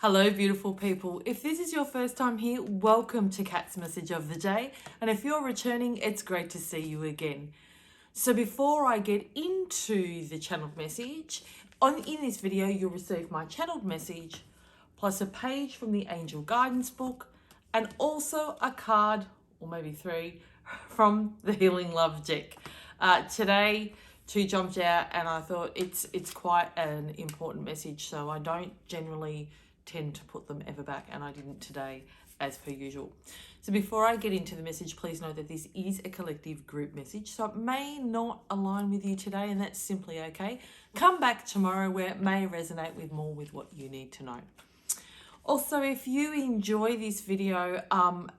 Hello, beautiful people. If this is your first time here, welcome to Kat's Message of the Day. And if you're returning, it's great to see you again. So before I get into the channeled message, in this video, you'll receive my channeled message, plus a page from the Angel Guidance book, and also a card, or maybe three, from the Healing Love deck. Today, two jumped out and I thought it's quite an important message, so I don't generally tend to put them ever back, and I didn't today as per usual. So before I get into the message, please note that this is a collective group message, so it may not align with you today, and that's simply okay. Come back tomorrow where it may resonate with more with what you need to know. Also, if you enjoy this video,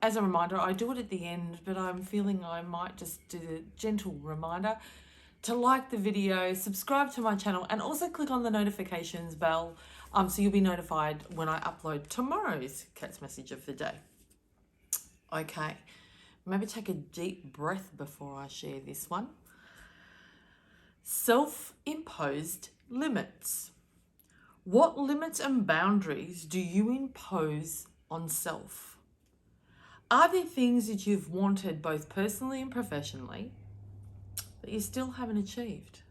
as a reminder, I do it at the end, but I'm feeling I might just do the gentle reminder to like the video, subscribe to my channel, and also click on the notifications bell so you'll be notified when I upload tomorrow's Cat's Message of the Day. Okay, maybe take a deep breath before I share this one. Self-imposed limits. What limits and boundaries do you impose on self? Are there things that you've wanted both personally and professionally that you still haven't achieved?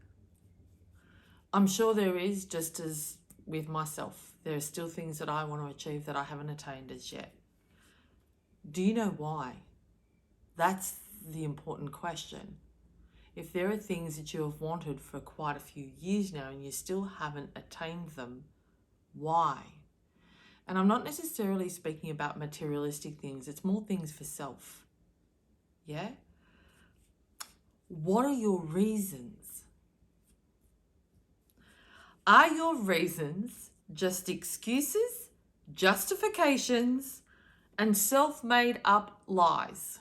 I'm sure there is, just as with myself. There are still things that I want to achieve that I haven't attained as yet. Do you know why? That's the important question. If there are things that you have wanted for quite a few years now and you still haven't attained them, why? And I'm not necessarily speaking about materialistic things. It's more things for self. Yeah? What are your reasons? Are your reasons just excuses, justifications, and self-made up lies?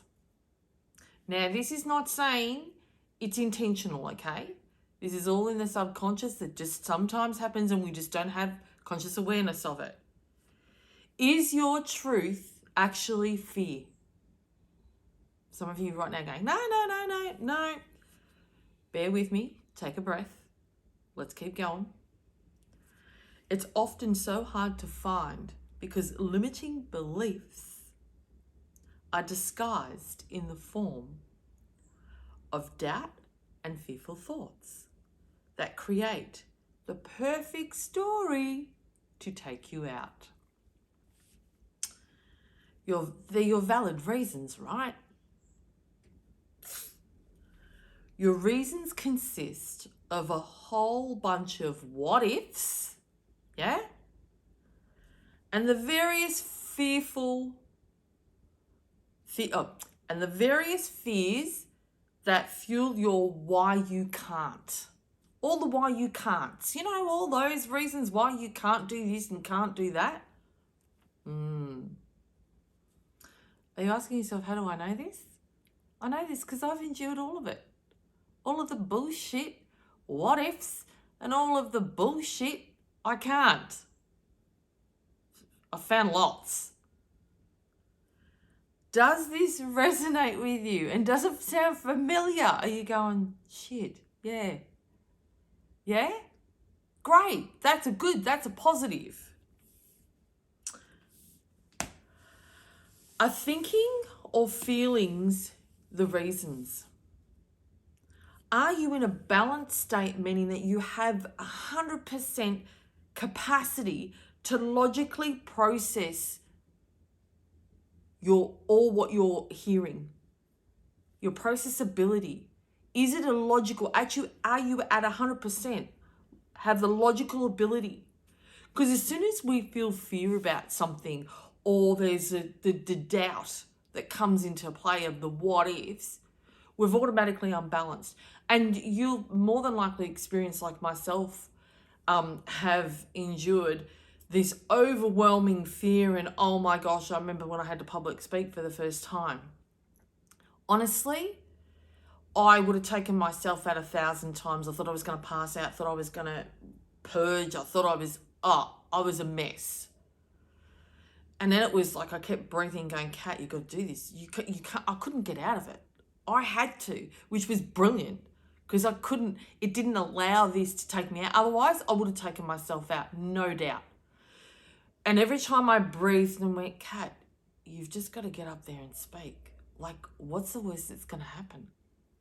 Now, this is not saying it's intentional, okay? This is all in the subconscious that just sometimes happens and we just don't have conscious awareness of it. Is your truth actually fear? Some of you right now going, no. Bear with me, take a breath. Let's keep going. It's often so hard to find because limiting beliefs are disguised in the form of doubt and fearful thoughts that create the perfect story to take you out. They're your valid reasons, right? Your reasons consist of a whole bunch of what ifs, yeah? And the various fears that fuel your why you can't. All the why you can't. You know, all those reasons why you can't do this and can't do that. Are you asking yourself, how do I know this? I know this because I've endured all of it. All of the bullshit, what ifs, and all of the bullshit I can't. I found lots. Does this resonate with you? And does it sound familiar? Are you going, shit, yeah. Yeah? Great. That's a positive. Are thinking or feelings the reasons? Are you in a balanced state, meaning that you have 100% capacity to logically process what you're hearing? Your processability. Is it a logical, actually, are you at 100%? Have the logical ability? Because as soon as we feel fear about something, or there's the doubt that comes into play of the what ifs, we've automatically unbalanced. And you'll more than likely experience, like myself, have endured this overwhelming fear and, oh my gosh, I remember when I had to public speak for the first time. Honestly, I would have taken myself out 1,000 times. I thought I was going to pass out, thought I was going to purge. I thought I was a mess. And then it was like I kept breathing, going, Kat, you got to do this. You can't. I couldn't get out of it. I had to, which was brilliant because it didn't allow this to take me out. Otherwise, I would have taken myself out, no doubt. And every time I breathed and went, Kat, you've just got to get up there and speak. Like, what's the worst that's going to happen?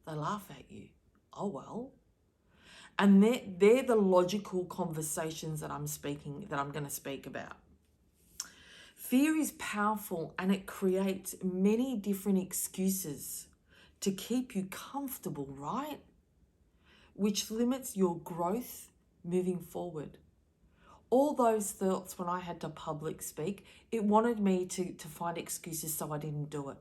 They laugh at you. Oh, well. And they're the logical conversations that I'm going to speak about. Fear is powerful and it creates many different excuses to keep you comfortable, right? Which limits your growth moving forward. All those thoughts when I had to public speak, it wanted me to find excuses so I didn't do it.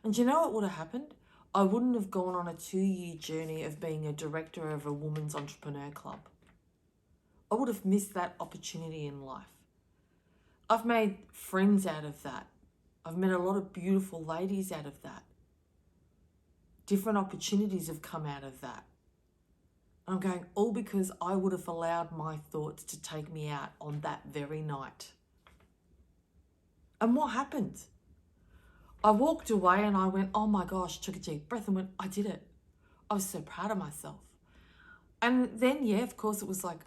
And you know what would have happened? I wouldn't have gone on a 2-year journey of being a director of a women's entrepreneur club. I would have missed that opportunity in life. I've made friends out of that. I've met a lot of beautiful ladies out of that. Different opportunities have come out of that. I'm going, all because I would have allowed my thoughts to take me out on that very night. And what happened? I walked away and I went, oh my gosh, took a deep breath and went, I did it. I was so proud of myself. And then, yeah, of course, it was like,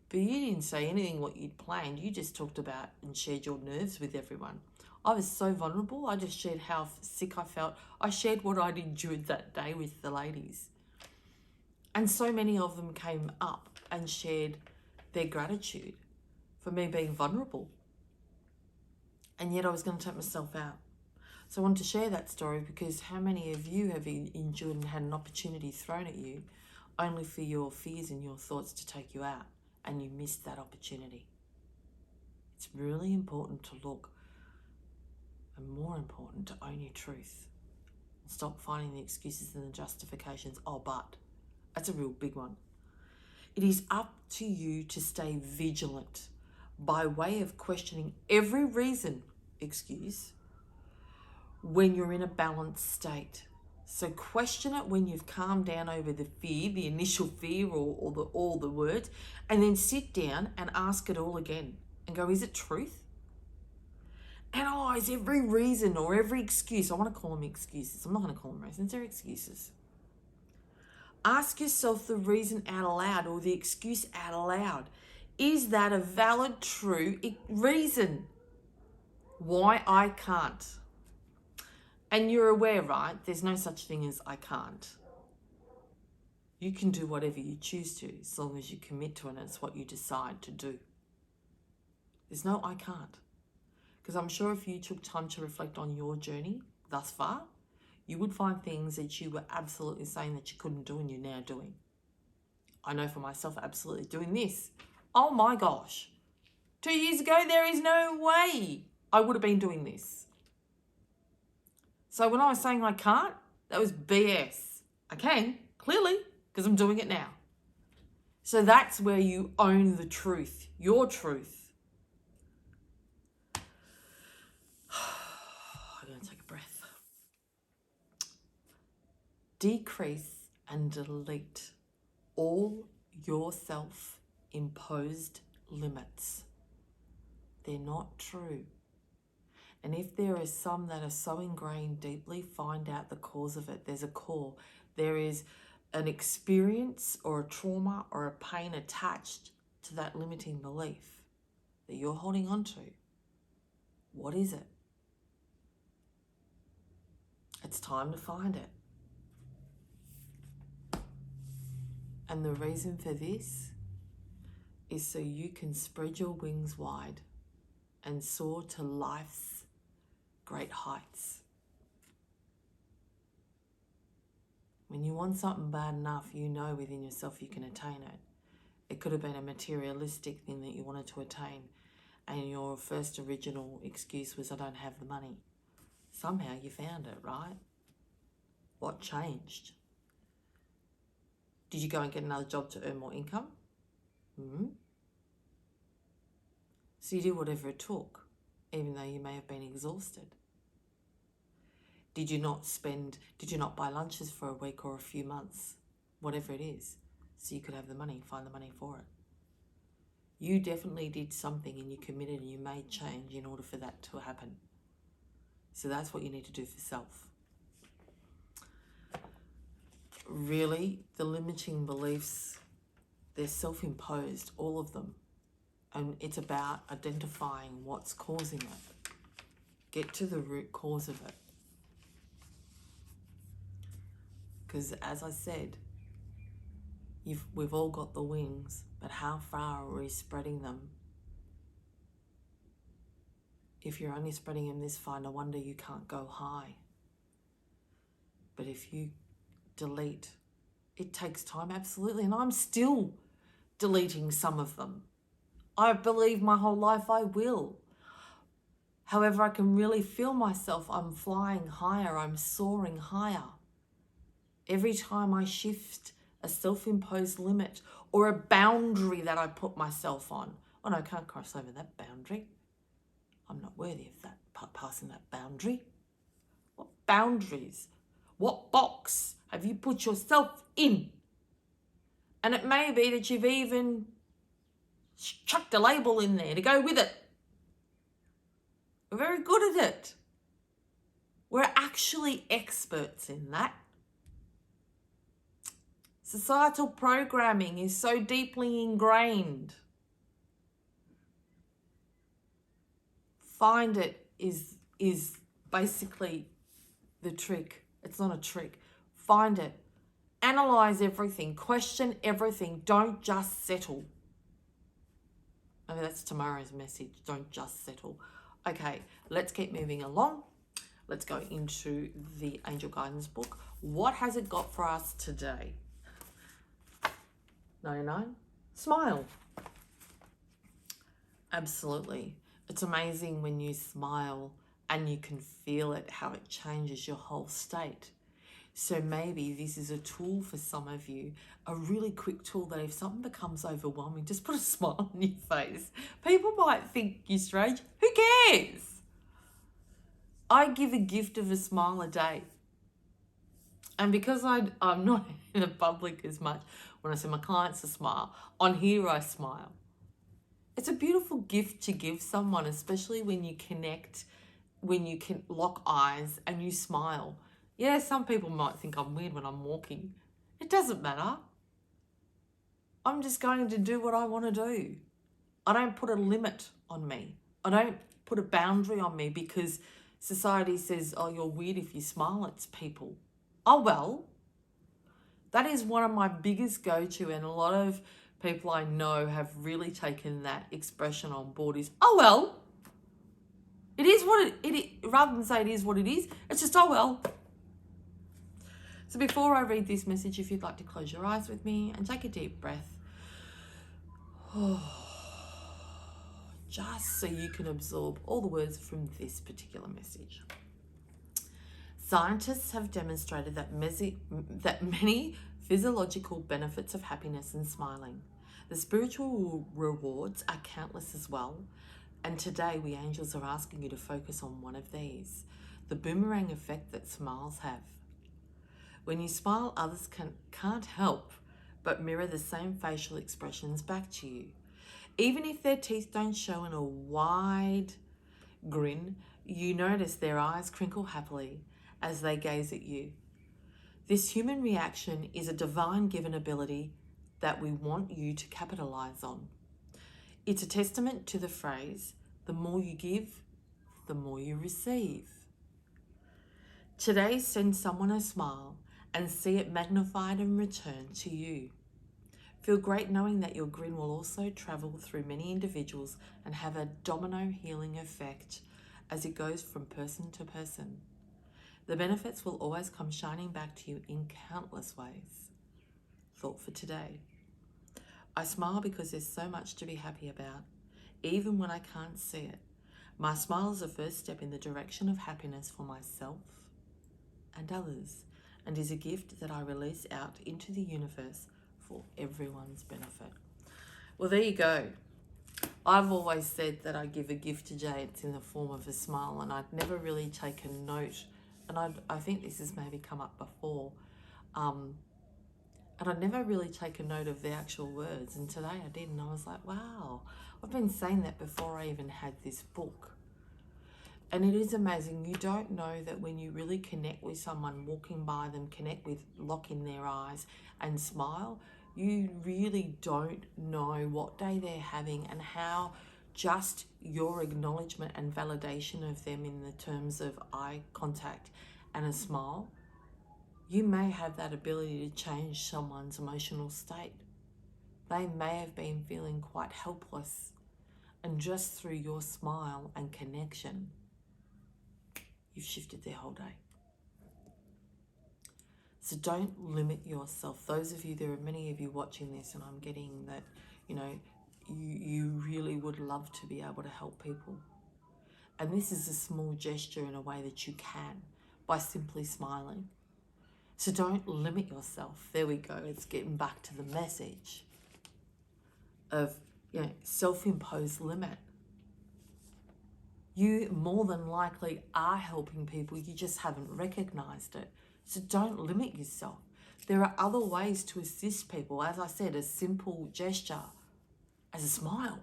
but you didn't say anything what you'd planned. You just talked about and shared your nerves with everyone. I was so vulnerable. I just shared how sick I felt. I shared what I'd endured that day with the ladies. And so many of them came up and shared their gratitude for me being vulnerable. And yet I was going to take myself out. So I wanted to share that story because how many of you have endured and had an opportunity thrown at you only for your fears and your thoughts to take you out and you missed that opportunity? It's really important to look, and more important to own your truth. And stop finding the excuses and the justifications. Oh, but. That's a real big one. It is up to you to stay vigilant by way of questioning every excuse, when you're in a balanced state. So question it when you've calmed down over the fear, the initial fear or all the words, and then sit down and ask it all again and go, is it truth? Analyze every reason or every excuse. I want to call them excuses. I'm not going to call them reasons. They're excuses. Ask yourself the reason out aloud or the excuse out aloud. Is that a valid, true reason why I can't? And you're aware, right? There's no such thing as I can't. You can do whatever you choose to as long as you commit to it and it's what you decide to do. There's no I can't. Because I'm sure if you took time to reflect on your journey thus far, you would find things that you were absolutely saying that you couldn't do and you're now doing. I know for myself, absolutely doing this. Oh my gosh. 2 years ago, there is no way I would have been doing this. So when I was saying I can't, that was BS. I can, clearly, because I'm doing it now. So that's where you own the truth, your truth. I'm going to take a breath. Decrease and delete all your self-imposed limits. They're not true. And if there is some that are so ingrained deeply, find out the cause of it. There's a core. There is an experience or a trauma or a pain attached to that limiting belief that you're holding on to. What is it? It's time to find it. And the reason for this is so you can spread your wings wide and soar to life's great heights. When you want something bad enough, you know within yourself you can attain it. It could have been a materialistic thing that you wanted to attain, and your first original excuse was, I don't have the money. Somehow you found it, right? What changed? Did you go and get another job to earn more income? So you did whatever it took, even though you may have been exhausted. Did you not buy lunches for a week or a few months, whatever it is, so you could have the money, find the money for it? You definitely did something and you committed and you made change in order for that to happen. So that's what you need to do for self. Really, the limiting beliefs, they're self-imposed, all of them. And it's about identifying what's causing it. Get to the root cause of it. Because as I said, we've all got the wings, but how far are we spreading them? If you're only spreading them this far, no wonder you can't go high. But if you delete, it takes time, absolutely. And I'm still deleting some of them. I believe my whole life I will. However, I can really feel myself. I'm flying higher. I'm soaring higher. Every time I shift a self-imposed limit or a boundary that I put myself on. Oh no, I can't cross over that boundary. I'm not worthy of that, passing that boundary. What boundaries? What box have you put yourself in? And it may be that you've even chucked a label in there to go with it. We're very good at it. We're actually experts in that. Societal programming is so deeply ingrained. Find it is basically the trick. It's not a trick. Find it. Analyze everything. Question everything. Don't just settle. Maybe that's tomorrow's message. Don't just settle. Okay, let's keep moving along. Let's go into the Angel Guidance book. What has it got for us today? 99. Smile. Absolutely. It's amazing when you smile and you can feel it, how it changes your whole state. So maybe this is a tool for some of you, a really quick tool that if something becomes overwhelming, just put a smile on your face. People might think you're strange. Who cares? I give a gift of a smile a day. And because I'm not in the public as much, when I see my clients to smile, on here I smile. It's a beautiful gift to give someone, especially when you connect, when you can lock eyes and you smile. Yeah, some people might think I'm weird when I'm walking. It doesn't matter. I'm just going to do what I want to do. I don't put a limit on me. I don't put a boundary on me because society says, oh, you're weird if you smile at people. Oh, well, that is one of my biggest go-to, and a lot of people I know have really taken that expression on board is, oh, well, it is what it rather than say it is what it is, it's just, oh, well. So before I read this message, if you'd like to close your eyes with me and take a deep breath, just so you can absorb all the words from this particular message. Scientists have demonstrated that many physiological benefits of happiness and smiling. The spiritual rewards are countless as well. And today we angels are asking you to focus on one of these, the boomerang effect that smiles have. When you smile, others can't help but mirror the same facial expressions back to you. Even if their teeth don't show in a wide grin, you notice their eyes crinkle happily as they gaze at you. This human reaction is a divine given ability that we want you to capitalize on. It's a testament to the phrase, the more you give, the more you receive. Today, send someone a smile and see it magnified and returned to you. Feel great knowing that your grin will also travel through many individuals and have a domino healing effect as it goes from person to person. The benefits will always come shining back to you in countless ways. Thought for today. I smile because there's so much to be happy about, even when I can't see it. My smile is the first step in the direction of happiness for myself and others, and is a gift that I release out into the universe for everyone's benefit. Well, there you go. I've always said that I give a gift to Jay. It's in the form of a smile, and I'd never really taken note, and I think this has maybe come up before, and I'd never really taken note of the actual words, and today I did, and I was like, wow, I've been saying that before I even had this book. And it is amazing. You don't know that when you really connect with someone, walking by them, connect with, lock in their eyes and smile, You really don't know what day they're having and how just your acknowledgement and validation of them in the terms of eye contact and a smile, you may have that ability to change someone's emotional state. They may have been feeling quite helpless, and just through your smile and connection, you've shifted their whole day. So don't limit yourself. Those of you, there are many of you watching this, and I'm getting that, you really would love to be able to help people. And this is a small gesture in a way that you can by simply smiling. So don't limit yourself. There we go. It's getting back to the message of, self-imposed limit. You more than likely are helping people. You just haven't recognized it. So don't limit yourself. There are other ways to assist people. As I said, a simple gesture as a smile.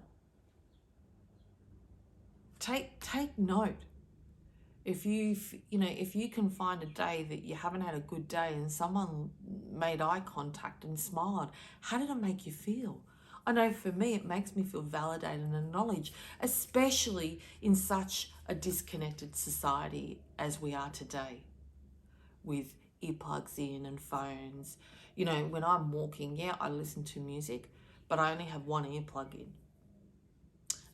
Take note. If you can find a day that you haven't had a good day and someone made eye contact and smiled, how did it make you feel? I know for me, it makes me feel validated and acknowledged, especially in such a disconnected society as we are today, with earplugs in and phones. When I'm walking, I listen to music, but I only have one earplug in.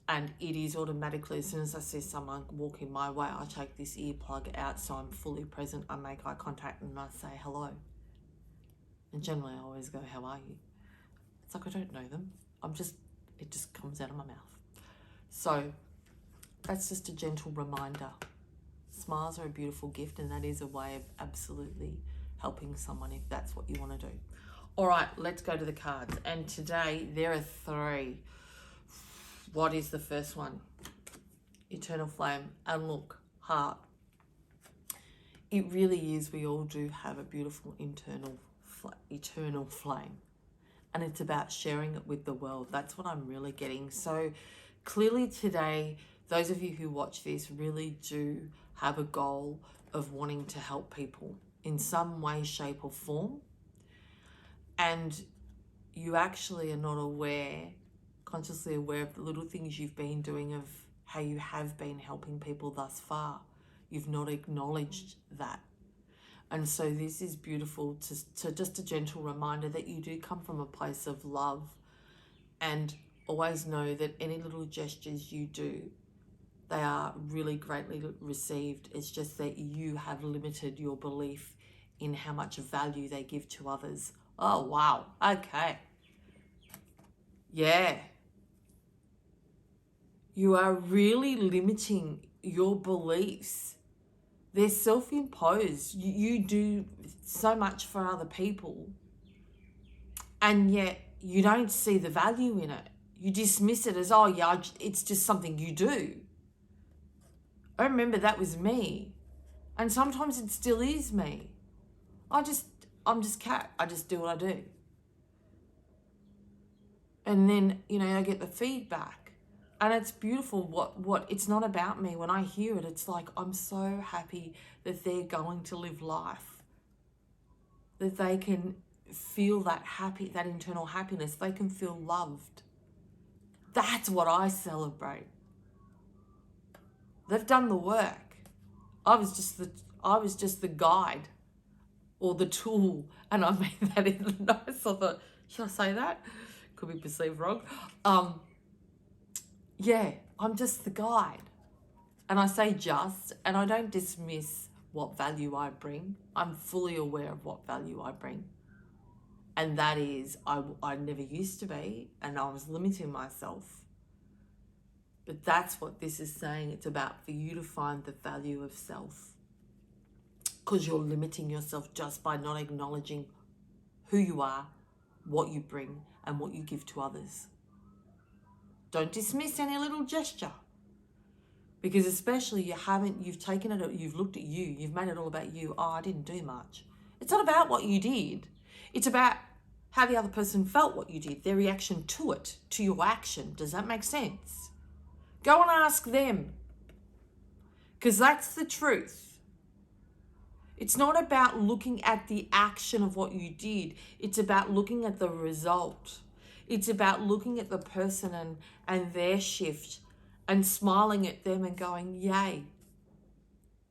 And it is automatically, as soon as I see someone walking my way, I take this earplug out so I'm fully present. I make eye contact and I say hello. And generally I always go, how are you? It's like I don't know them. It just comes out of my mouth. So that's just a gentle reminder. Smiles are a beautiful gift, and that is a way of absolutely helping someone if that's what you want to do. All right, let's go to the cards. And today there are 3. What is the first one? Eternal flame. And look, heart. It really is. We all do have a beautiful eternal flame. And it's about sharing it with the world. That's what I'm really getting. So clearly today, those of you who watch this really do have a goal of wanting to help people in some way, shape or form. And you actually are not consciously aware of the little things you've been doing, of how you have been helping people thus far. You've not acknowledged that. And so this is beautiful, to just a gentle reminder that you do come from a place of love, and always know that any little gestures you do, they are really greatly received. It's just that you have limited your belief in how much value they give to others. Oh, wow. Okay. Yeah. You are really limiting your beliefs. They're self-imposed. You do so much for other people, and yet you don't see the value in it. You dismiss it as, it's just something you do. I remember that was me, and sometimes it still is me. I'm just Kat. I just do what I do. And then, I get the feedback. And it's beautiful. What it's not about me. When I hear it, it's like, I'm so happy that they're going to live life, that they can feel that internal happiness. They can feel loved. That's what I celebrate. They've done the work. I was just the guide or the tool, and I made that in nice. I thought, should I say that? Could be perceived wrong. I'm just the guide. And I say just, and I don't dismiss what value I bring. I'm fully aware of what value I bring. And that is, I never used to be, and I was limiting myself. But that's what this is saying. It's about for you to find the value of self, because you're limiting yourself just by not acknowledging who you are, what you bring, and what you give to others. Don't dismiss any little gesture, because especially you've taken it, you've looked at you, you've made it all about you. Oh, I didn't do much. It's not about what you did. It's about how the other person felt what you did, their reaction to it, to your action. Does that make sense? Go and ask them, because that's the truth. It's not about looking at the action of what you did. It's about looking at the result. It's about looking at the person and their shift and smiling at them and going, yay,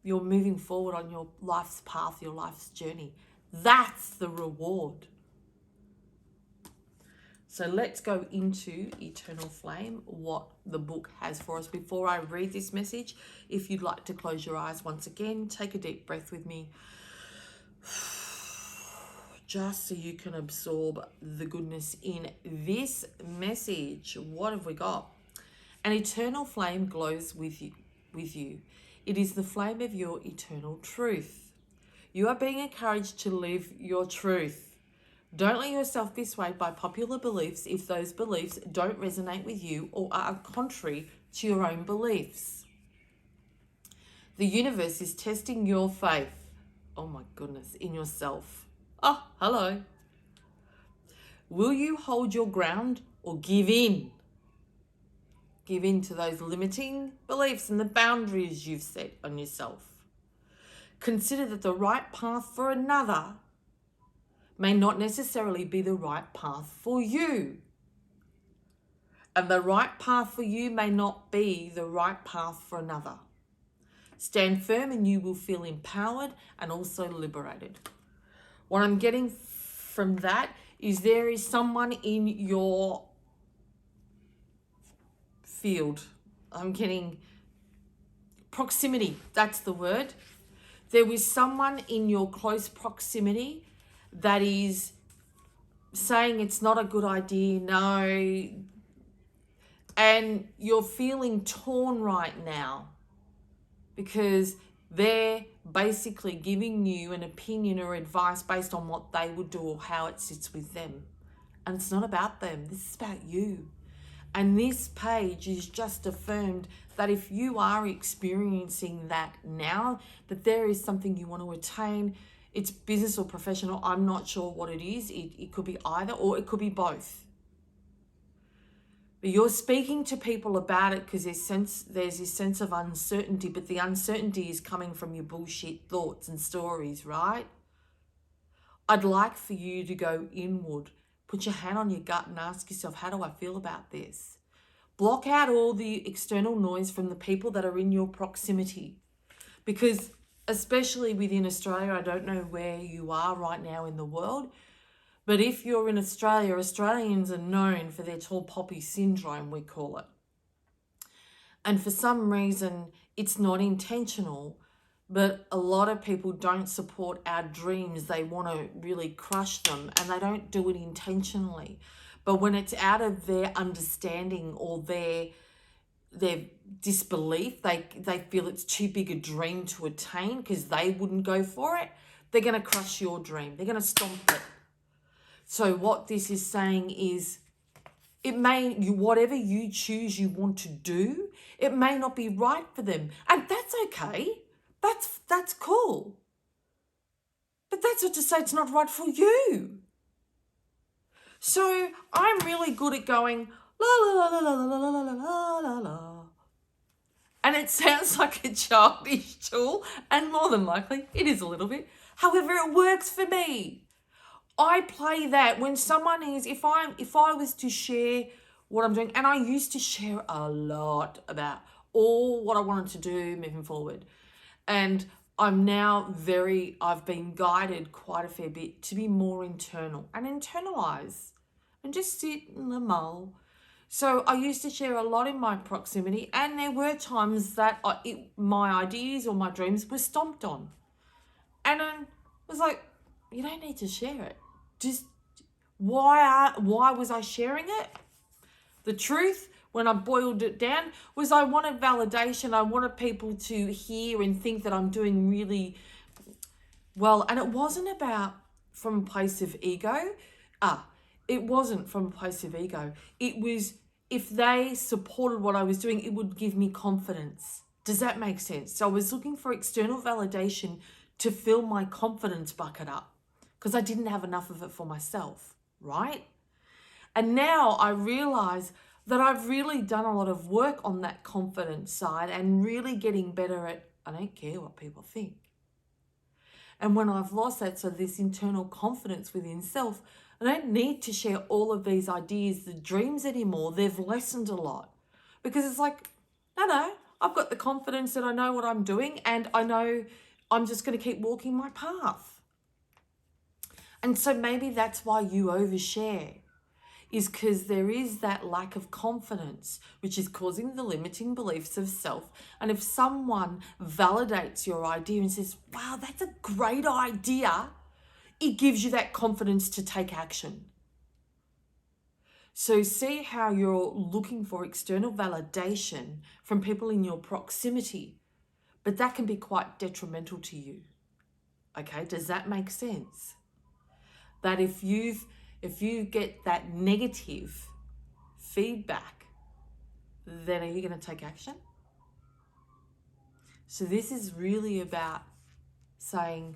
you're moving forward on your life's path, your life's journey. That's the reward. So let's go into Eternal Flame, what the book has for us. Before I read this message, if you'd like to close your eyes once again, take a deep breath with me, just so you can absorb the goodness in this message. What have we got? An eternal flame glows with you. It is the flame of your eternal truth. You are being encouraged to live your truth. Don't let yourself be swayed by popular beliefs if those beliefs don't resonate with you or are contrary to your own beliefs. The universe is testing your faith, oh my goodness, in yourself. Oh, hello. Will you hold your ground or give in? Give in to those limiting beliefs and the boundaries you've set on yourself. Consider that the right path for another may not necessarily be the right path for you. And the right path for you may not be the right path for another. Stand firm and you will feel empowered and also liberated. What I'm getting from that is there is someone in your field. I'm getting proximity. That's the word. There is someone in your close proximity that is saying it's not a good idea, no, and you're feeling torn right now because they're basically giving you an opinion or advice based on what they would do or how it sits with them. And it's not about them, this is about you. And this page is just affirmed that if you are experiencing that now, that there is something you want to attain. It's business or professional. I'm not sure what it is. It could be either or it could be both. But you're speaking to people about it because there's this sense of uncertainty, but the uncertainty is coming from your bullshit thoughts and stories, right? I'd like for you to go inward, put your hand on your gut and ask yourself, how do I feel about this? Block out all the external noise from the people that are in your proximity. Because especially within Australia, I don't know where you are right now in the world, but if you're in Australia, Australians are known for their tall poppy syndrome, we call it. And for some reason, it's not intentional, but a lot of people don't support our dreams. They want to really crush them and they don't do it intentionally. But when it's out of their understanding or their disbelief, they feel it's too big a dream to attain because they wouldn't go for it, they're going to crush your dream. They're going to stomp it. So what this is saying is whatever you choose you want to do, it may not be right for them. And that's okay. That's cool. But that's not to say it's not right for you. So I'm really good at going la la la la la la la la la la. And it sounds like a childish tool, and more than likely it is a little bit. However, it works for me. I play that when someone is, if I was to share what I'm doing, and I used to share a lot about all what I wanted to do moving forward. And I'm now I've been guided quite a fair bit to be more internal and internalize and just sit in the mull. So I used to share a lot in my proximity, and there were times that my ideas or my dreams were stomped on. And I was like, you don't need to share it. Just why was I sharing it? The truth, when I boiled it down, was I wanted validation. I wanted people to hear and think that I'm doing really well. And it wasn't about from a place of ego. It wasn't from a place of ego. It was if they supported what I was doing, it would give me confidence. Does that make sense? So I was looking for external validation to fill my confidence bucket up because I didn't have enough of it for myself, right? And now I realize that I've really done a lot of work on that confidence side and really getting better at, I don't care what people think. And when I've lost that, so this internal confidence within self, I don't need to share all of these ideas, the dreams anymore. They've lessened a lot. Because it's like, no, I've got the confidence that I know what I'm doing, and I know I'm just going to keep walking my path. And so maybe that's why you overshare, is because there is that lack of confidence, which is causing the limiting beliefs of self. And if someone validates your idea and says, wow, that's a great idea, it gives you that confidence to take action. So see how you're looking for external validation from people in your proximity, but that can be quite detrimental to you. Okay, does that make sense? That if you get that negative feedback, then are you going to take action? So this is really about saying,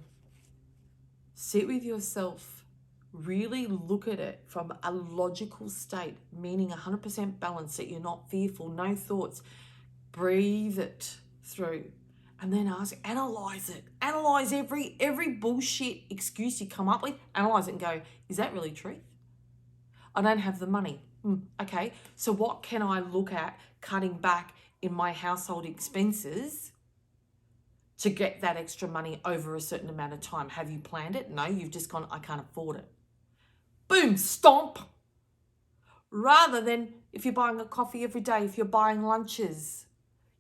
sit with yourself, really look at it from a logical state, meaning 100% balance, that you're not fearful, no thoughts. Breathe it through, and then analyze it. Analyze every bullshit excuse you come up with. Analyze it and go, is that really truth? I don't have the money. Okay, so what can I look at cutting back in my household expenses to get that extra money over a certain amount of time? Have you planned it? No, you've just gone, I can't afford it. Boom, stomp. Rather than if you're buying a coffee every day, if you're buying lunches,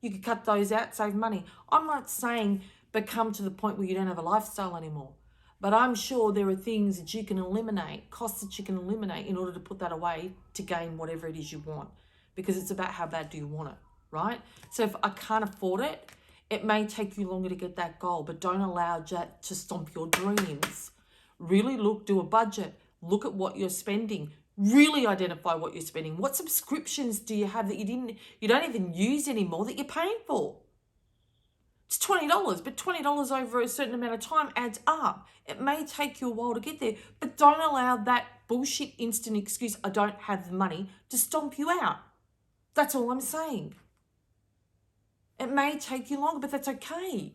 you could cut those out, save money. I'm not saying become to the point where you don't have a lifestyle anymore, but I'm sure there are things that you can eliminate, costs that you can eliminate in order to put that away to gain whatever it is you want, because it's about how bad do you want it, right? So if I can't afford it, it may take you longer to get that goal, but don't allow that to stomp your dreams. Really do a budget, look at what you're spending, really identify what you're spending. What subscriptions do you have that you don't even use anymore that you're paying for? It's $20, but $20 over a certain amount of time adds up. It may take you a while to get there, but don't allow that bullshit instant excuse, I don't have the money, to stomp you out. That's all I'm saying. It may take you longer, but that's okay.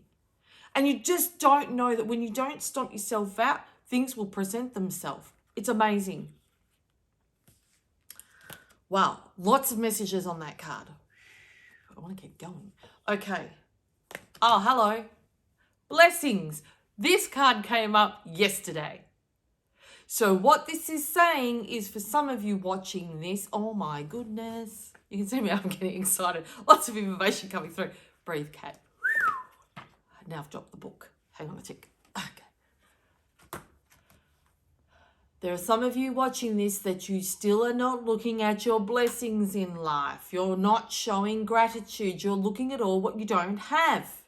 And you just don't know that when you don't stomp yourself out, things will present themselves. It's amazing. Wow, lots of messages on that card. I want to keep going. Okay. Oh, hello. Blessings. This card came up yesterday. So what this is saying is, for some of you watching this, oh my goodness. You can see me, I'm getting excited. Lots of information coming through. Breathe, cat. Now I've dropped the book. Hang on a tick. Okay. There are some of you watching this that you still are not looking at your blessings in life. You're not showing gratitude. You're looking at all what you don't have.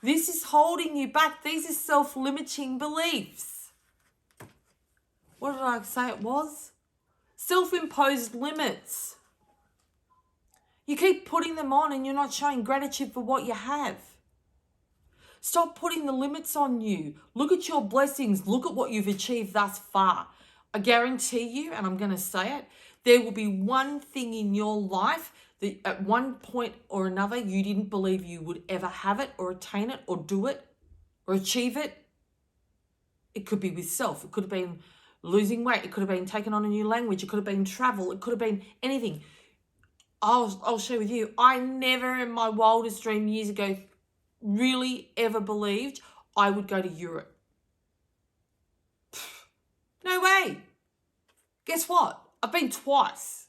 This is holding you back. These are self-limiting beliefs. What did I say it was? Self-imposed limits. You keep putting them on and you're not showing gratitude for what you have. Stop putting the limits on you. Look at your blessings. Look at what you've achieved thus far. I guarantee you, and I'm going to say it, there will be one thing in your life that at one point or another you didn't believe you would ever have it or attain it or do it or achieve it. It could be with self. It could have been losing weight. It could have been taking on a new language. It could have been travel. It could have been anything. I'll share with you. I never in my wildest dream years ago really ever believed I would go to Europe. No way. Guess what? I've been twice.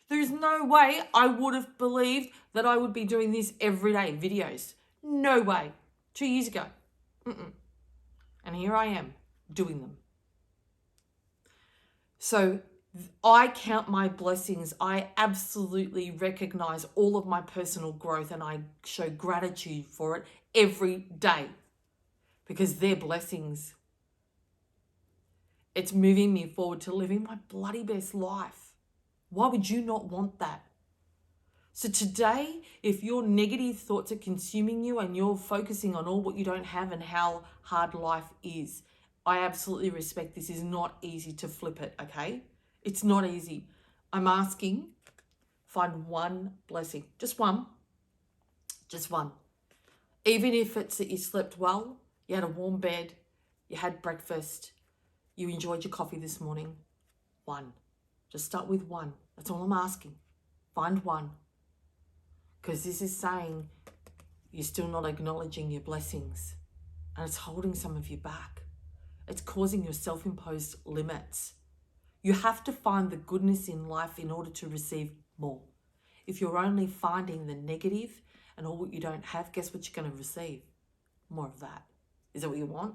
There's no way I would have believed that I would be doing this every day, videos. No way. 2 years ago. And here I am doing them. So I count my blessings. I absolutely recognize all of my personal growth and I show gratitude for it every day because they're blessings. It's moving me forward to living my bloody best life. Why would you not want that? So today, if your negative thoughts are consuming you and you're focusing on all what you don't have and how hard life is, I absolutely respect this is not easy to flip it, okay? It's not easy. I'm asking, find one blessing. Just one. Just one. Even if it's that you slept well, you had a warm bed, you had breakfast, you enjoyed your coffee this morning. One. Just start with one. That's all I'm asking. Find one. Because this is saying you're still not acknowledging your blessings. And it's holding some of you back. It's causing your self-imposed limits. You have to find the goodness in life in order to receive more. If you're only finding the negative and all what you don't have, guess what you're going to receive? More of that. Is that what you want?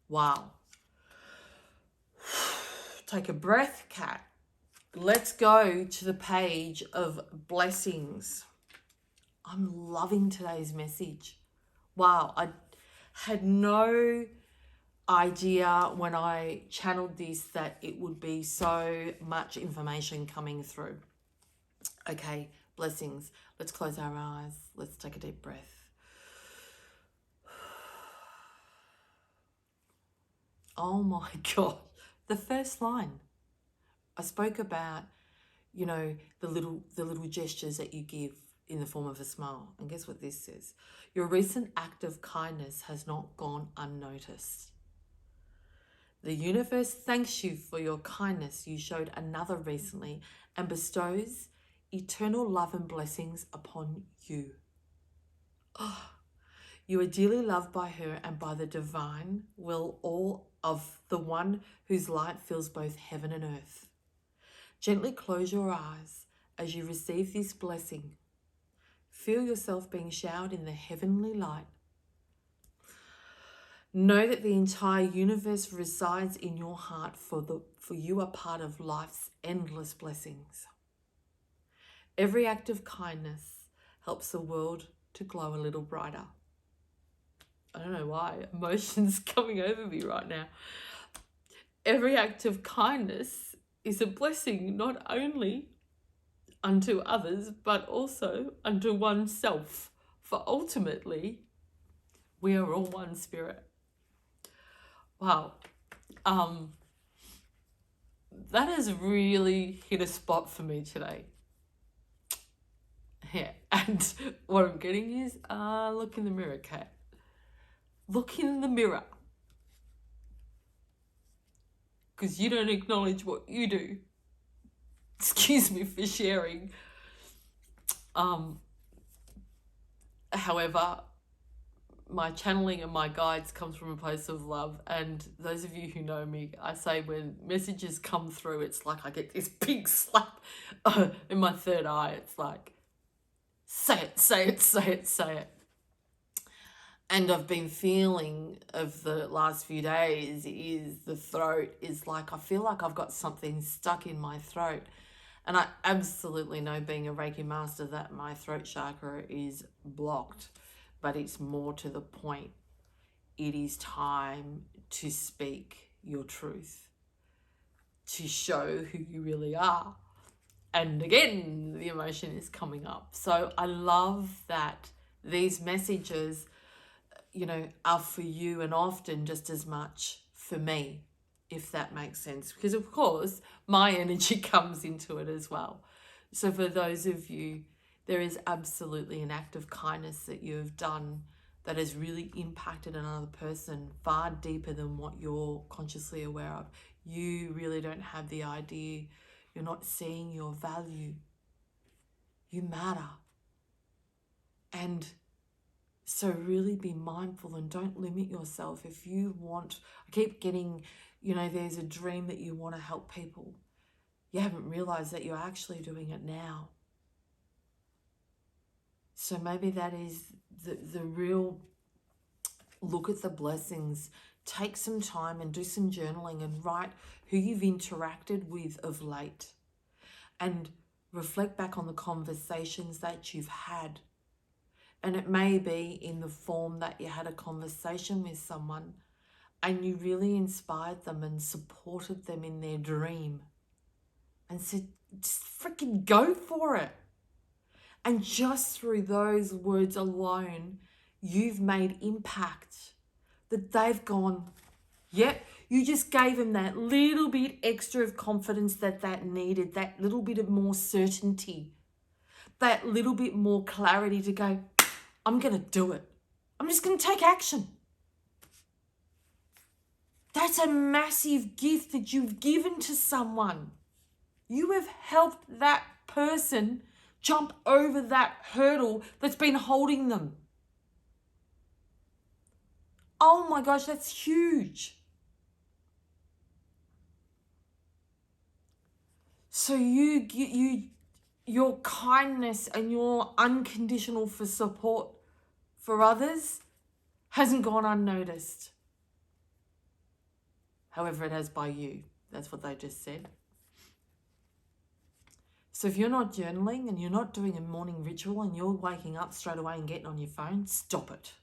Wow. Take a breath, cat. Let's go to the page of blessings. I'm loving today's message. Wow, I had no idea when I channeled this that it would be so much information coming through. Okay, blessings. Let's close our eyes. Let's take a deep breath. Oh my God. The first line. I spoke about, you know, the little gestures that you give in the form of a smile. And guess what this says? Your recent act of kindness has not gone unnoticed. The universe thanks you for your kindness you showed another recently and bestows eternal love and blessings upon you. Oh, you are dearly loved by her and by the divine will all of the one whose light fills both heaven and earth. Gently close your eyes as you receive this blessing. Feel yourself being showered in the heavenly light. Know that the entire universe resides in your heart, for you are part of life's endless blessings. Every act of kindness helps the world to glow a little brighter. I don't know why, emotions coming over me right now. Every act of kindness is a blessing not only unto others, but also unto oneself. For ultimately, we are all one spirit. Wow. That has really hit a spot for me today. Yeah, and what I'm getting is, look in the mirror, cat. Look in the mirror. Because you don't acknowledge what you do. Excuse me for sharing. However, my channeling and my guides comes from a place of love. And those of you who know me, I say when messages come through, it's like I get this big slap in my third eye. It's like, say it, say it, say it, say it. And I've been feeling of the last few days is the throat is like, I feel like I've got something stuck in my throat. And I absolutely know, being a Reiki master, that my throat chakra is blocked. But it's more to the point. It is time to speak your truth, to show who you really are. And again, the emotion is coming up. So I love that these messages, you know, are for you and often just as much for me, if that makes sense. Because of course, my energy comes into it as well. So for those of you, there is absolutely an act of kindness that you have done that has really impacted another person far deeper than what you're consciously aware of. You really don't have the idea. You're not seeing your value. You matter. And so really be mindful and don't limit yourself. If you want, I keep getting, you know, there's a dream that you want to help people. You haven't realized that you're actually doing it now. So maybe that is the real look at the blessings. Take some time and do some journaling and write who you've interacted with of late. And reflect back on the conversations that you've had. And it may be in the form that you had a conversation with someone and you really inspired them and supported them in their dream. And said, just freaking go for it. And just through those words alone, you've made impact. That they've gone, yep, you just gave them that little bit extra of confidence that needed, that little bit of more certainty, that little bit more clarity to go, I'm going to do it. I'm just going to take action. That's a massive gift that you've given to someone. You have helped that person jump over that hurdle that's been holding them. Oh my gosh, that's huge. So your kindness and your unconditional for support for others hasn't gone unnoticed. However, it has by you. That's what they just said. So if you're not journaling and you're not doing a morning ritual and you're waking up straight away and getting on your phone, stop it.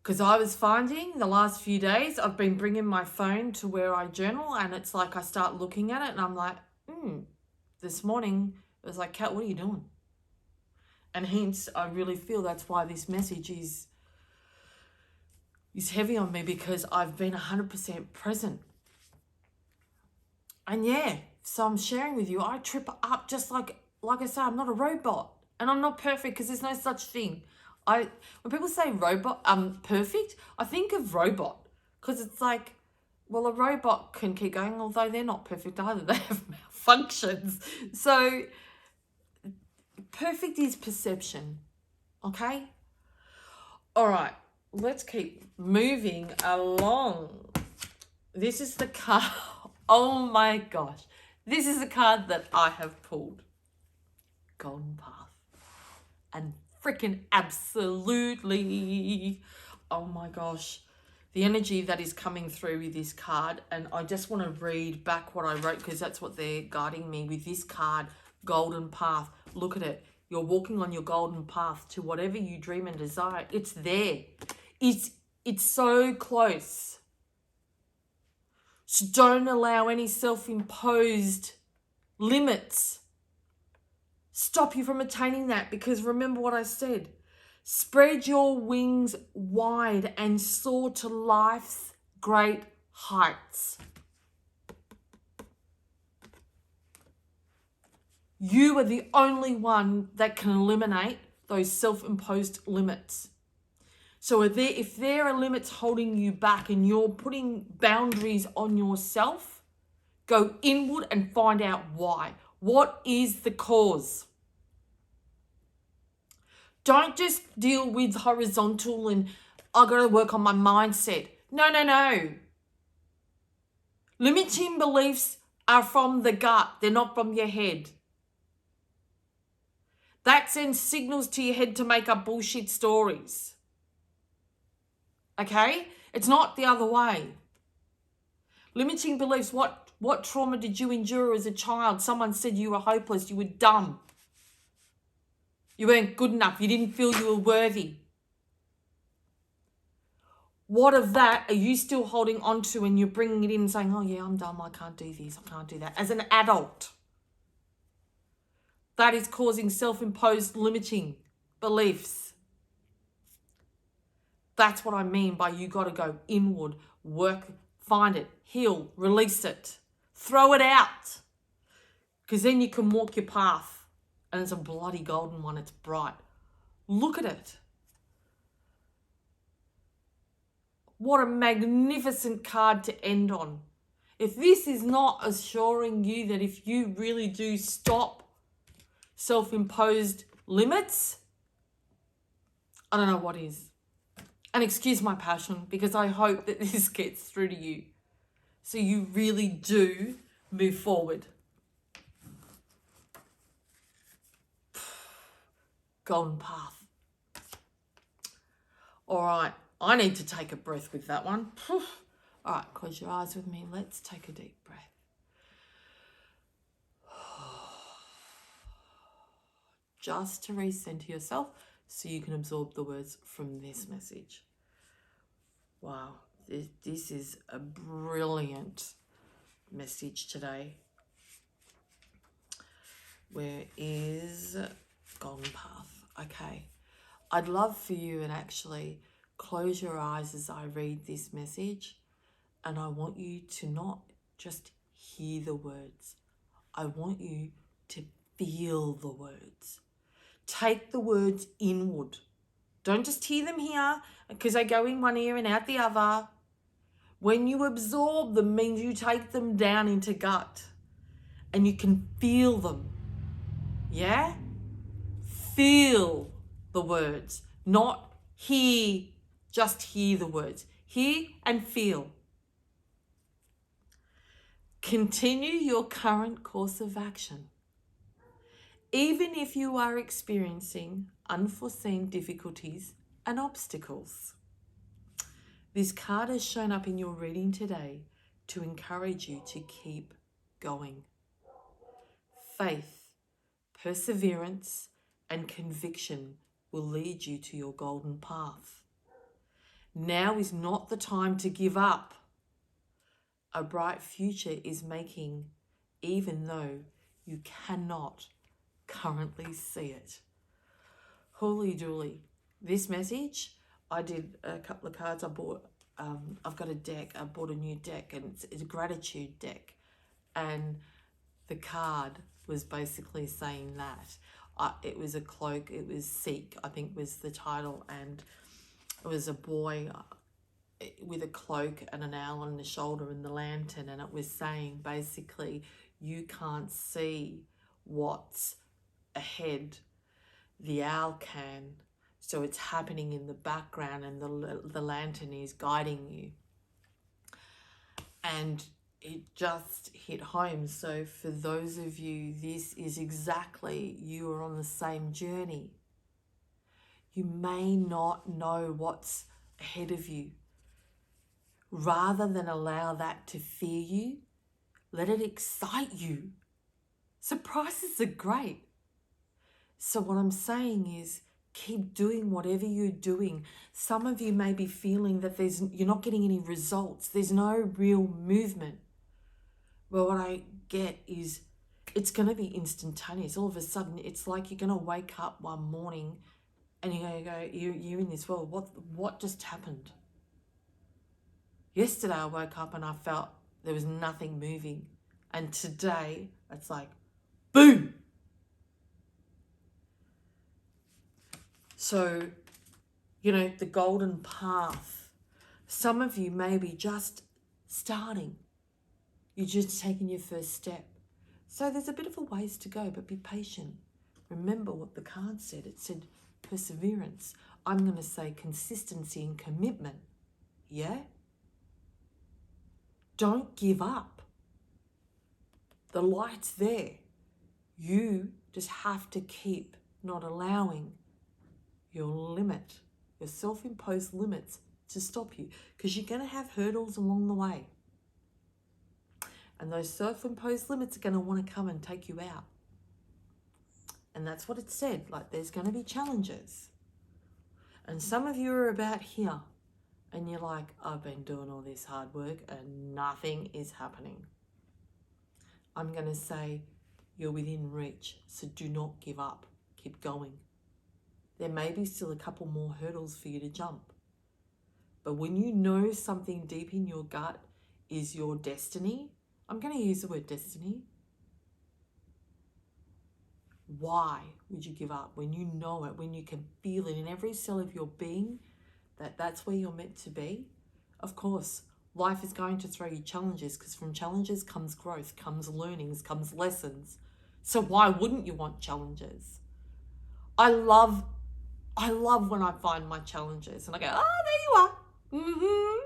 Because I was finding the last few days, I've been bringing my phone to where I journal, and it's like I start looking at it and I'm like, this morning it was like, Kat, what are you doing? And hence, I really feel that's why this message is heavy on me, because I've been 100% present. And yeah, so I'm sharing with you, I trip up just like I say, I'm not a robot. And I'm not perfect, because there's no such thing. When people say perfect, I think of robot, because it's like, well, a robot can keep going, although they're not perfect either. They have malfunctions. So perfect is perception, okay? All right, let's keep moving along. This is the card. Oh my gosh. This is the card that I have pulled. Golden Path. And freaking absolutely. Oh my gosh. The energy that is coming through with this card. And I just want to read back what I wrote, because that's what they're guiding me with this card. Golden Path. Look at it. You're walking on your golden path to whatever you dream and desire. It's there. It's so close. So don't allow any self-imposed limits stop you from attaining that, because remember what I said. Spread your wings wide and soar to life's great heights. You are the only one that can eliminate those self-imposed limits. So if there are limits holding you back and you're putting boundaries on yourself, go inward and find out why. What is the cause? Don't just deal with horizontal and I got to work on my mindset. No. Limiting beliefs are from the gut. They're not from your head. That sends signals to your head to make up bullshit stories. Okay? It's not the other way. Limiting beliefs, what trauma did you endure as a child? Someone said you were hopeless, you were dumb. You weren't good enough, you didn't feel you were worthy. What of that are you still holding on to, and you're bringing it in and saying, oh yeah, I'm dumb, I can't do this, I can't do that. As an adult, that is causing self-imposed limiting beliefs. That's what I mean by you got to go inward, work, find it, heal, release it, throw it out. Because then you can walk your path, and it's a bloody golden one, it's bright. Look at it. What a magnificent card to end on. If this is not assuring you that if you really do stop self-imposed limits, I don't know what is. And excuse my passion, because I hope that this gets through to you, so you really do move forward. Golden Path. All right, I need to take a breath with that one. All right, close your eyes with me. Let's take a deep breath. Just to recenter yourself so you can absorb the words from this message. Wow, this is a brilliant message today. Where is Golden Path? Okay, I'd love for you to actually close your eyes as I read this message, and I want you to not just hear the words. I want you to feel the words. Take the words inward. Don't just hear them here because they go in one ear and out the other. When you absorb them, means you take them down into gut and you can feel them. Yeah? Feel the words, not just hear the words. Hear and feel. Continue your current course of action. Even if you are experiencing unforeseen difficulties and obstacles. This card has shown up in your reading today to encourage you to keep going. Faith, perseverance, and conviction will lead you to your golden path. Now is not the time to give up. A bright future is making, even though you cannot currently see it. Holy dooly. This message, I did a couple of cards. I bought, I've got a deck. I bought a new deck, and it's a gratitude deck. And the card was basically saying that. It was a cloak. It was Seek, I think was the title. And it was a boy with a cloak and an owl on the shoulder and the lantern. And it was saying basically, you can't see what's ahead. The owl can. So it's happening in the background, and the lantern is guiding you. And it just hit home. So for those of you, this is exactly, you are on the same journey. You may not know what's ahead of you. Rather than allow that to fear you, let it excite you. Surprises are great. So what I'm saying is, keep doing whatever you're doing. Some of you may be feeling that you're not getting any results. There's no real movement. Well, what I get is it's going to be instantaneous. All of a sudden, it's like you're going to wake up one morning and you're going to go, you're in this world. What just happened? Yesterday, I woke up and I felt there was nothing moving. And today, it's like, boom! So, the golden path. Some of you may be just starting. You're just taking your first step. So there's a bit of a ways to go, but be patient. Remember what the card said. It said perseverance. I'm going to say consistency and commitment. Yeah? Don't give up. The light's there. You just have to keep not allowing your limit, your self-imposed limits to stop you, because you're going to have hurdles along the way. And those self-imposed limits are going to want to come and take you out. And that's what it said. Like, there's going to be challenges. And some of you are about here. And you're like, I've been doing all this hard work and nothing is happening. I'm going to say you're within reach. So do not give up. Keep going. There may be still a couple more hurdles for you to jump. But when you know something deep in your gut is your destiny, I'm going to use the word destiny. Why would you give up when you know it, when you can feel it in every cell of your being that that's where you're meant to be? Of course, life is going to throw you challenges, because from challenges comes growth, comes learnings, comes lessons. So why wouldn't you want challenges? I love when I find my challenges and I go, oh, there you are.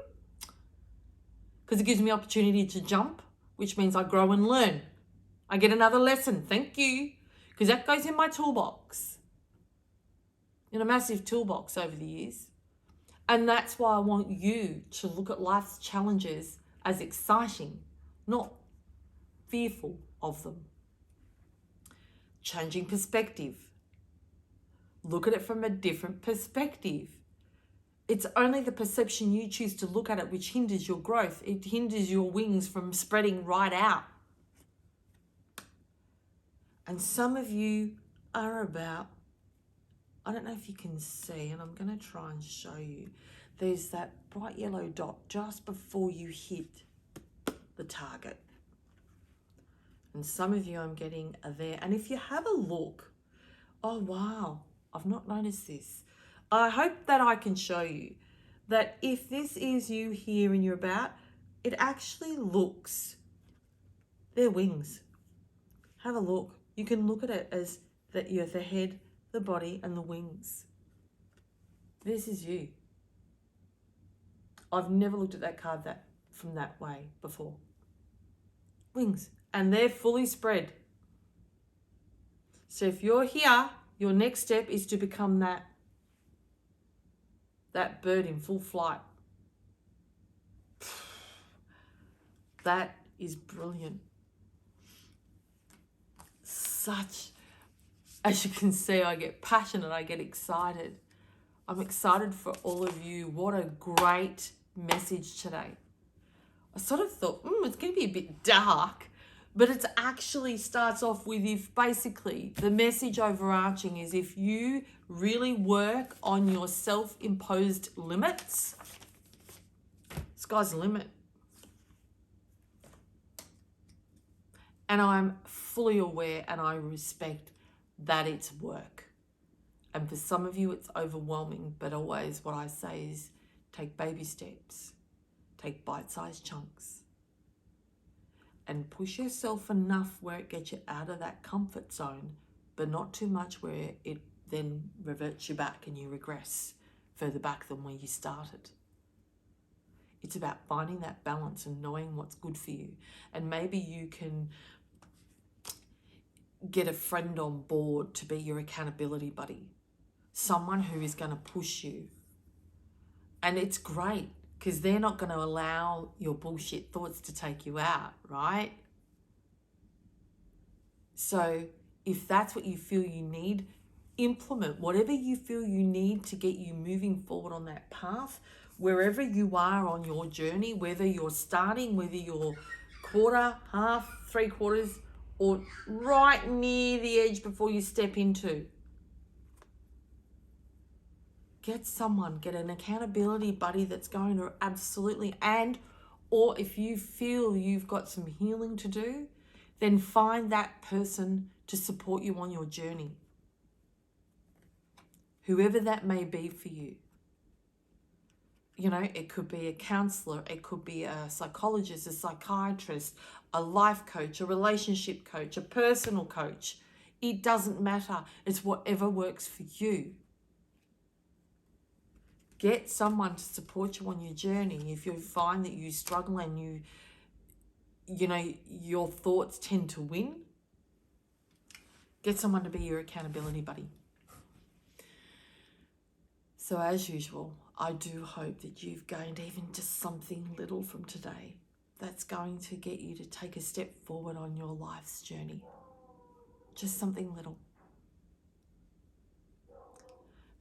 Because it gives me opportunity to jump, which means I grow and learn. I get another lesson. Thank you. Because that goes in my toolbox. In a massive toolbox over the years. And that's why I want you to look at life's challenges as exciting, not fearful of them. Changing perspective. Look at it from a different perspective. It's only the perception you choose to look at it which hinders your growth. It hinders your wings from spreading right out. And some of you are about, I don't know if you can see, and I'm going to try and show you. There's that bright yellow dot just before you hit the target. And some of you I'm getting are there. And if you have a look, oh, wow, I've not noticed this. I hope that I can show you that if this is you here and you're about, it actually looks, they're wings. Have a look. You can look at it as that you have the head, the body, and the wings. This is you. I've never looked at that card from that way before. Wings. And they're fully spread. So if you're here, your next step is to become that bird in full flight. That is brilliant. As you can see, I get passionate, I get excited. I'm excited for all of you. What a great message today. I sort of thought, it's going to be a bit dark, but it actually starts off with, if basically the message overarching is, if you really work on your self-imposed limits, sky's the limit. And I'm fully aware and I respect that it's work. And for some of you, it's overwhelming, but always what I say is take baby steps, take bite-sized chunks, and push yourself enough where it gets you out of that comfort zone, but not too much where it then reverts you back and you regress further back than where you started. It's about finding that balance and knowing what's good for you. And maybe you can get a friend on board to be your accountability buddy, someone who is going to push you. And it's great because they're not going to allow your bullshit thoughts to take you out, right? So if that's what you feel you need, implement whatever you feel you need to get you moving forward on that path, wherever you are on your journey, whether you're starting, whether you're quarter, half, 3/4, or right near the edge before you step into. Get an accountability buddy that's going to absolutely, or if you feel you've got some healing to do, then find that person to support you on your journey. Whoever that may be for you. You know, it could be a counselor, it could be a psychologist, a psychiatrist, a life coach, a relationship coach, a personal coach. It doesn't matter. It's whatever works for you. Get someone to support you on your journey. If you find that you struggle and you know, your thoughts tend to win, get someone to be your accountability buddy. So as usual, I do hope that you've gained even just something little from today that's going to get you to take a step forward on your life's journey. Just something little.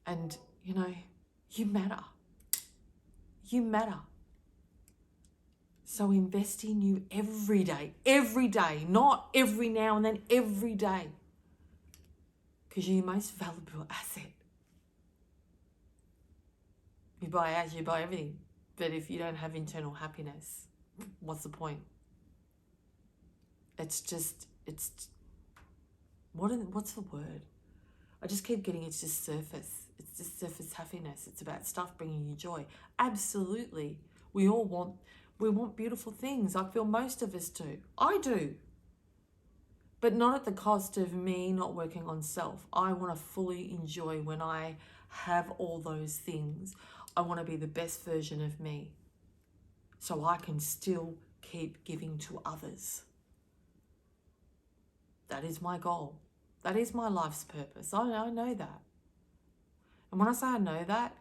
And, you know, you matter. You matter. So invest in you every day, not every now and then, every day. Because you're your most valuable asset. You buy a house, you buy everything. But if you don't have internal happiness, what's the point? What's the word? I just keep getting it's just surface. It's just surface happiness. It's about stuff bringing you joy. Absolutely. We want beautiful things. I feel most of us do. I do. But not at the cost of me not working on self. I want to fully enjoy when I have all those things. I want to be the best version of me so I can still keep giving to others. That is my goal. That is my life's purpose. I know that. And when I say I know that,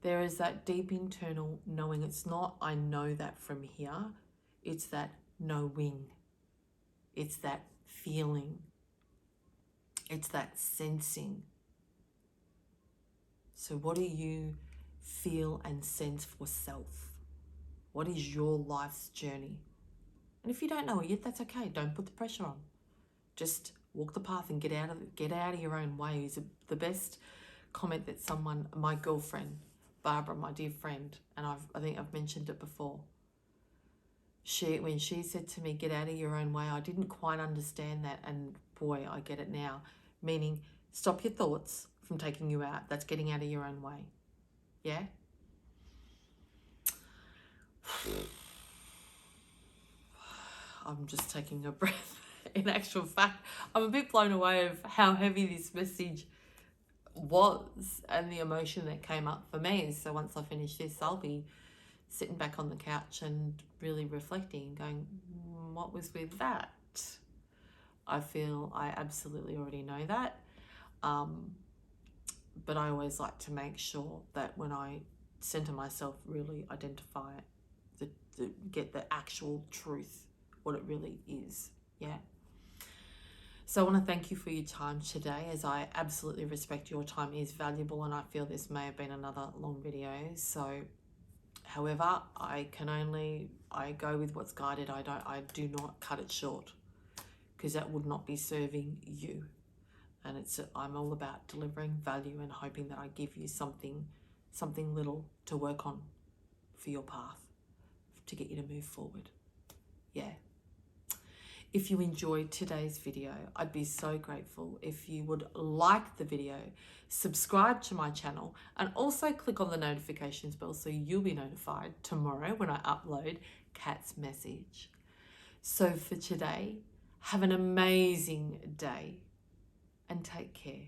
there is that deep internal knowing. It's not I know that from here. It's that knowing. It's that feeling. It's that sensing. So what do you feel and sense for self? What is your life's journey? And if you don't know it yet, that's okay. Don't put the pressure on. Just walk the path and get out of your own way. Is the best comment that my girlfriend, Barbara, my dear friend, and I think I've mentioned it before. When she said to me, get out of your own way, I didn't quite understand that, and boy, I get it now. Meaning, Stop your thoughts from taking you out. That's getting out of your own way. Yeah? I'm just taking a breath. In actual fact, I'm a bit blown away of how heavy this message was and the emotion that came up for me. So once I finish this, I'll be sitting back on the couch and really reflecting, going, what was with that? I feel I absolutely already know that. But I always like to make sure that when I center myself, really identify it, get the actual truth, what it really is. Yeah. So I want to thank you for your time today, as I absolutely respect your time is valuable, and I feel this may have been another long video. So however, I go with what's guided. I do not cut it short, because that would not be serving you. And I'm all about delivering value and hoping that I give you something little to work on for your path, to get you to move forward. Yeah. If you enjoyed today's video, I'd be so grateful if you would like the video, subscribe to my channel, and also click on the notifications bell so you'll be notified tomorrow when I upload Kat's message. So for today, have an amazing day and take care.